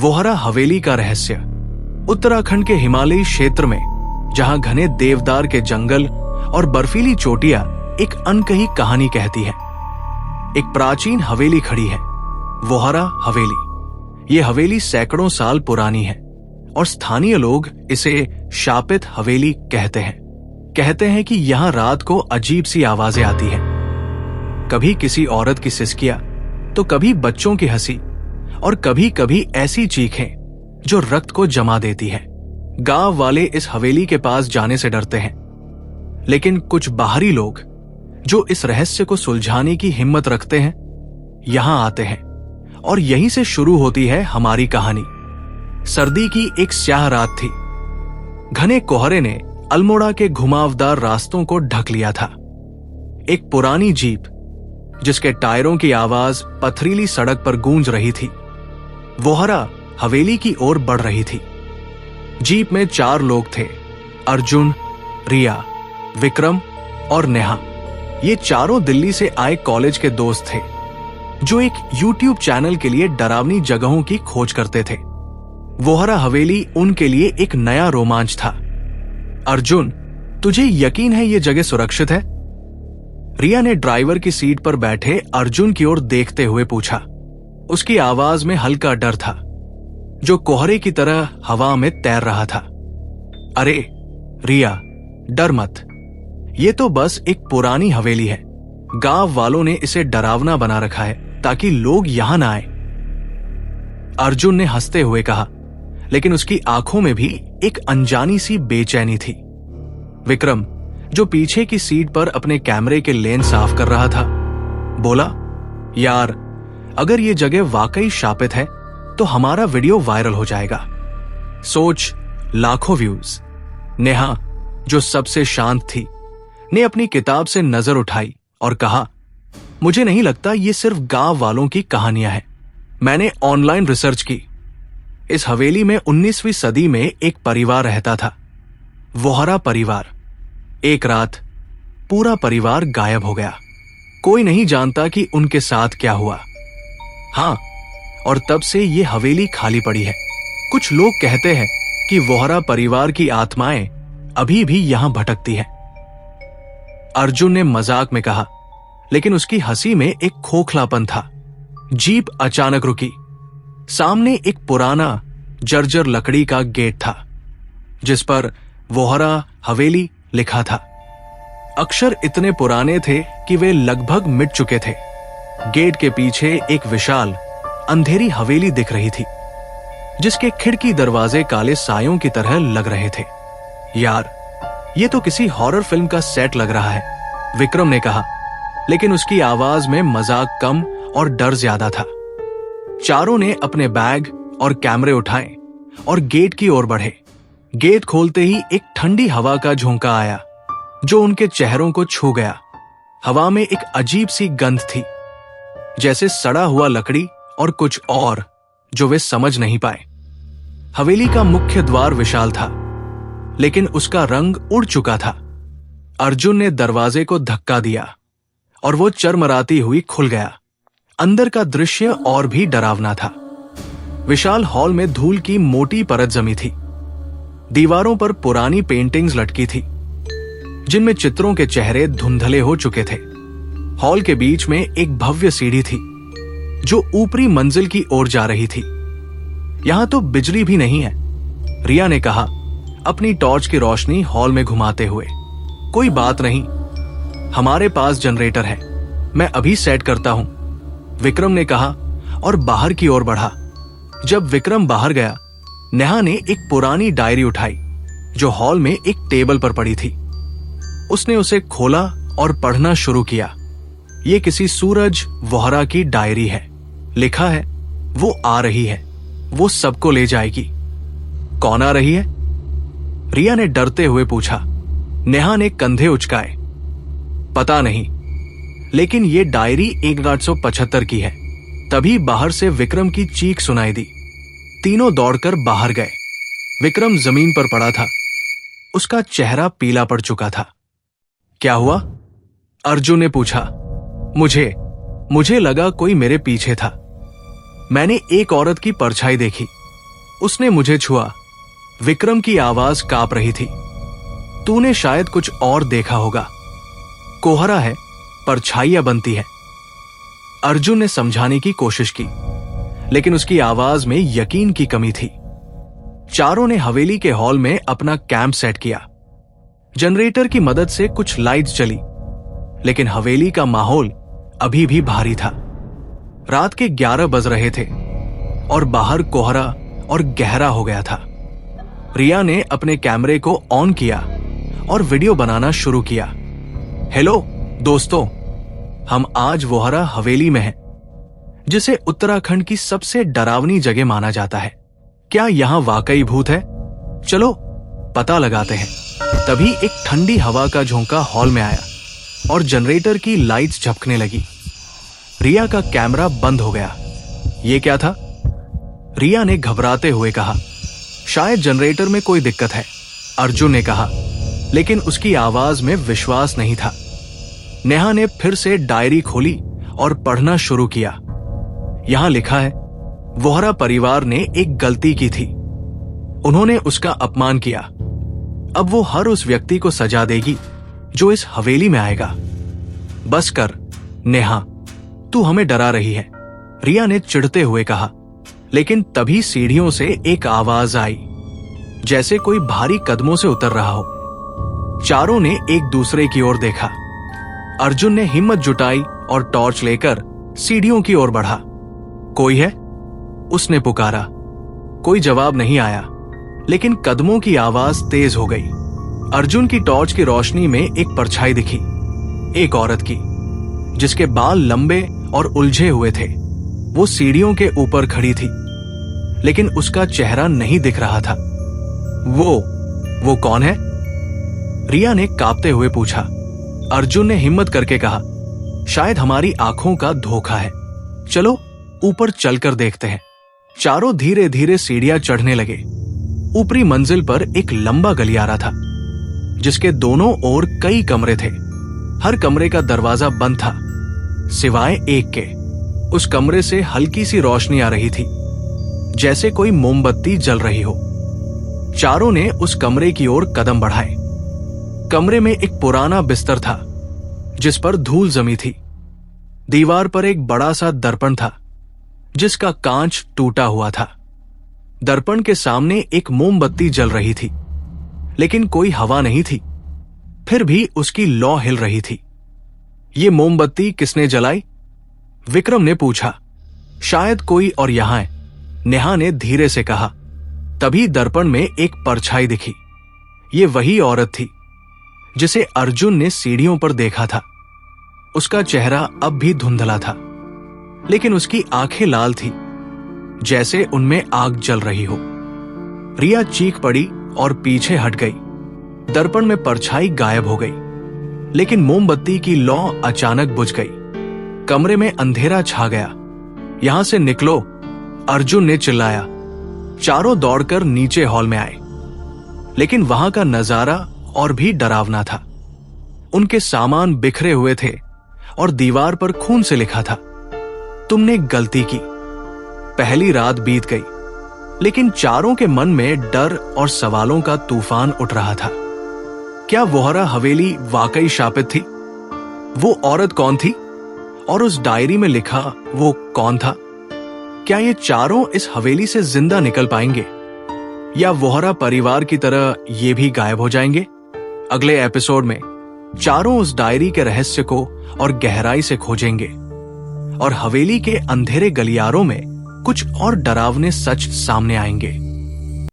वोहरा हवेली का रहस्य। उत्तराखंड के हिमालयी क्षेत्र में, जहां घने देवदार के जंगल और बर्फीली चोटियां एक अनकही कहानी कहती है। एक प्राचीन हवेली खड़ी है, वोहरा हवेली। ये हवेली सैकड़ों साल पुरानी है और स्थानीय लोग इसे शापित हवेली कहते हैं। कहते हैं कि यहां रात को अजीब सी आवाजें आती हैं, कभी किसी औरत की सिसकियां, तो कभी बच्चों की हंसी और कभी कभी ऐसी चीखें जो रक्त को जमा देती हैं। गांव वाले इस हवेली के पास जाने से डरते हैं, लेकिन कुछ बाहरी लोग जो इस रहस्य को सुलझाने की हिम्मत रखते हैं यहां आते हैं। और यहीं से शुरू होती है हमारी कहानी। सर्दी की एक स्याह रात थी। घने कोहरे ने अल्मोड़ा के घुमावदार रास्तों को ढक लिया था। एक पुरानी जीप, जिसके टायरों की आवाज पथरीली सड़क पर गूंज रही थी, वोहरा हवेली की ओर बढ़ रही थी। जीप में 4 लोग थे, अर्जुन, रिया, विक्रम और नेहा। ये चारों दिल्ली से आए कॉलेज के दोस्त थे, जो एक YouTube चैनल के लिए डरावनी जगहों की खोज करते थे। वोहरा हवेली उनके लिए एक नया रोमांच था। अर्जुन, तुझे यकीन है ये जगह सुरक्षित है? रिया ने ड्राइवर की सीट पर बैठे अर्जुन की ओर देखते हुए पूछा। उसकी आवाज में हल्का डर था, जो कोहरे की तरह हवा में तैर रहा था। अरे रिया, डर मत, ये तो बस एक पुरानी हवेली है। गांव वालों ने इसे डरावना बना रखा है ताकि लोग यहां ना आए, अर्जुन ने हंसते हुए कहा, लेकिन उसकी आंखों में भी एक अनजानी सी बेचैनी थी। विक्रम, जो पीछे की सीट पर अपने कैमरे के लेंस साफ कर रहा था, बोला, यार, अगर ये जगह वाकई शापित है तो हमारा वीडियो वायरल हो जाएगा। सोच, लाखों व्यूज। नेहा, जो सबसे शांत थी, ने अपनी किताब से नजर उठाई और कहा, मुझे नहीं लगता ये सिर्फ गांव वालों की कहानियां हैं। मैंने ऑनलाइन रिसर्च की। इस हवेली में 19वीं सदी में एक परिवार रहता था, वोहरा परिवार। एक रात पूरा परिवार गायब हो गया। कोई नहीं जानता कि उनके साथ क्या हुआ। हाँ, और तब से ये हवेली खाली पड़ी है। कुछ लोग कहते हैं कि वोहरा परिवार की आत्माएं अभी भी यहां भटकती हैं। अर्जुन ने मजाक में कहा, लेकिन उसकी हंसी में एक खोखलापन था। जीप अचानक रुकी। सामने एक पुराना जर्जर लकड़ी का गेट था, जिस पर वोहरा हवेली लिखा था। अक्षर इतने पुराने थे कि वे लगभग मिट चुके थे। गेट के पीछे एक विशाल अंधेरी हवेली दिख रही थी, जिसके खिड़की दरवाजे काले सायों की तरह लग रहे थे। यार, ये तो किसी हॉरर फिल्म का सेट लग रहा है, विक्रम ने कहा, लेकिन उसकी आवाज में मजाक कम और डर ज्यादा था। चारों ने अपने बैग और कैमरे उठाए और गेट की ओर बढ़े। गेट खोलते ही एक ठंडी हवा का झोंका आया, जो उनके चेहरों को छू गया। हवा में एक अजीब सी गंध थी, जैसे सड़ा हुआ लकड़ी और कुछ और जो वे समझ नहीं पाए। हवेली का मुख्य द्वार विशाल था, लेकिन उसका रंग उड़ चुका था। अर्जुन ने दरवाजे को धक्का दिया और वो चरमराती हुई खुल गया। अंदर का दृश्य और भी डरावना था। विशाल हॉल में धूल की मोटी परत जमी थी। दीवारों पर पुरानी पेंटिंग्स लटकी थी, जिनमें चित्रों के चेहरे धुंधले हो चुके थे। हॉल के बीच में एक भव्य सीढ़ी थी, जो ऊपरी मंजिल की ओर जा रही थी। यहां तो बिजली भी नहीं है, रिया ने कहा, अपनी टॉर्च की रोशनी हॉल में घुमाते हुए। कोई बात नहीं, हमारे पास जनरेटर है, मैं अभी सेट करता हूं, विक्रम ने कहा और बाहर की ओर बढ़ा। जब विक्रम बाहर गया, नेहा ने एक पुरानी डायरी उठाई, जो हॉल में एक टेबल पर पड़ी थी। उसने उसे खोला और पढ़ना शुरू किया। ये किसी सूरज वोहरा की डायरी है। लिखा है, वो आ रही है, वो सबको ले जाएगी। कौन आ रही है? रिया ने डरते हुए पूछा। नेहा ने कंधे उचकाए। पता नहीं, लेकिन ये डायरी 1875 की है। तभी बाहर से विक्रम की चीख सुनाई दी। तीनों दौड़कर बाहर गए। विक्रम जमीन पर पड़ा था, उसका चेहरा पीला पड़ चुका था। क्या हुआ? अर्जुन ने पूछा। मुझे लगा कोई मेरे पीछे था। मैंने एक औरत की परछाई देखी, उसने मुझे छुआ। विक्रम की आवाज कांप रही थी। तूने शायद कुछ और देखा होगा। कोहरा है, परछाइयां बनती है। अर्जुन ने समझाने की कोशिश की, लेकिन उसकी आवाज में यकीन की कमी थी। चारों ने हवेली के हॉल में अपना कैंप सेट किया। जनरेटर की मदद से कुछ लाइट्स जली, लेकिन हवेली का माहौल अभी भी भारी था। रात के 11 बज रहे थे और बाहर कोहरा और गहरा हो गया था। रिया ने अपने कैमरे को ऑन किया और वीडियो बनाना शुरू किया। हेलो दोस्तों, हम आज वोहरा हवेली में हैं, जिसे उत्तराखंड की सबसे डरावनी जगह माना जाता है। क्या यहां वाकई भूत है? चलो पता लगाते हैं। तभी एक ठंडी हवा का झोंका हॉल में आया और जनरेटर की लाइट्स झपकने लगी। रिया का कैमरा बंद हो गया। ये क्या था? रिया ने घबराते हुए कहा। शायद जनरेटर में कोई दिक्कत है, अर्जुन ने कहा, लेकिन उसकी आवाज में विश्वास नहीं था। नेहा ने फिर से डायरी खोली और पढ़ना शुरू किया। यहां लिखा है, वोहरा परिवार ने एक गलती की थी। उन्होंने उसका अपमान किया। अब वो हर उस व्यक्ति को सजा देगी जो इस हवेली में आएगा। बस कर नेहा, तू हमें डरा रही है, रिया ने चिढ़ते हुए कहा। लेकिन तभी सीढ़ियों से एक आवाज आई, जैसे कोई भारी कदमों से उतर रहा हो। चारों ने एक दूसरे की ओर देखा। अर्जुन ने हिम्मत जुटाई और टॉर्च लेकर सीढ़ियों की ओर बढ़ा। कोई है? उसने पुकारा। कोई जवाब नहीं आया, लेकिन कदमों की आवाज तेज हो गई। अर्जुन की टॉर्च की रोशनी में एक परछाई दिखी, एक औरत की, जिसके बाल लंबे और उलझे हुए थे। वो सीढ़ियों के ऊपर खड़ी थी, लेकिन उसका चेहरा नहीं दिख रहा था। वो कौन है? रिया ने कांपते हुए पूछा। अर्जुन ने हिम्मत करके कहा, शायद हमारी आंखों का धोखा है। चलो ऊपर चलकर देखते हैं। चारों धीरे धीरे सीढ़ियां चढ़ने लगे। ऊपरी मंजिल पर एक लंबा गलियारा था, जिसके दोनों ओर कई कमरे थे। हर कमरे का दरवाजा बंद था, सिवाय एक के। उस कमरे से हल्की सी रोशनी आ रही थी, जैसे कोई मोमबत्ती जल रही हो। चारों ने उस कमरे की ओर कदम बढ़ाए। कमरे में एक पुराना बिस्तर था, जिस पर धूल जमी थी। दीवार पर एक बड़ा सा दर्पण था, जिसका कांच टूटा हुआ था। दर्पण के सामने एक मोमबत्ती जल रही थी, लेकिन कोई हवा नहीं थी। फिर भी उसकी लौ हिल रही थी। ये मोमबत्ती किसने जलाई? विक्रम ने पूछा। शायद कोई और यहां है, नेहा ने धीरे से कहा। तभी दर्पण में एक परछाई दिखी। ये वही औरत थी जिसे अर्जुन ने सीढ़ियों पर देखा था। उसका चेहरा अब भी धुंधला था, लेकिन उसकी आंखें लाल थी, जैसे उनमें आग जल रही हो। रिया चीख पड़ी और पीछे हट गई। दर्पण में परछाई गायब हो गई, लेकिन मोमबत्ती की लौ अचानक बुझ गई। कमरे में अंधेरा छा गया। यहां से निकलो, अर्जुन ने चिल्लाया। चारों दौड़कर नीचे हॉल में आए, लेकिन वहां का नजारा और भी डरावना था। उनके सामान बिखरे हुए थे और दीवार पर खून से लिखा था, तुमने गलती की। पहली रात बीत गई, लेकिन चारों के मन में डर और सवालों का तूफान उठ रहा था। क्या वोहरा हवेली वाकई शापित थी? वो औरत कौन थी? और उस डायरी में लिखा वो कौन था? क्या ये चारों इस हवेली से जिंदा निकल पाएंगे, या वोहरा परिवार की तरह ये भी गायब हो जाएंगे? अगले एपिसोड में चारों उस डायरी के रहस्य को और गहराई से खोजेंगे, और हवेली के अंधेरे गलियारों में कुछ और डरावने सच सामने आएंगे।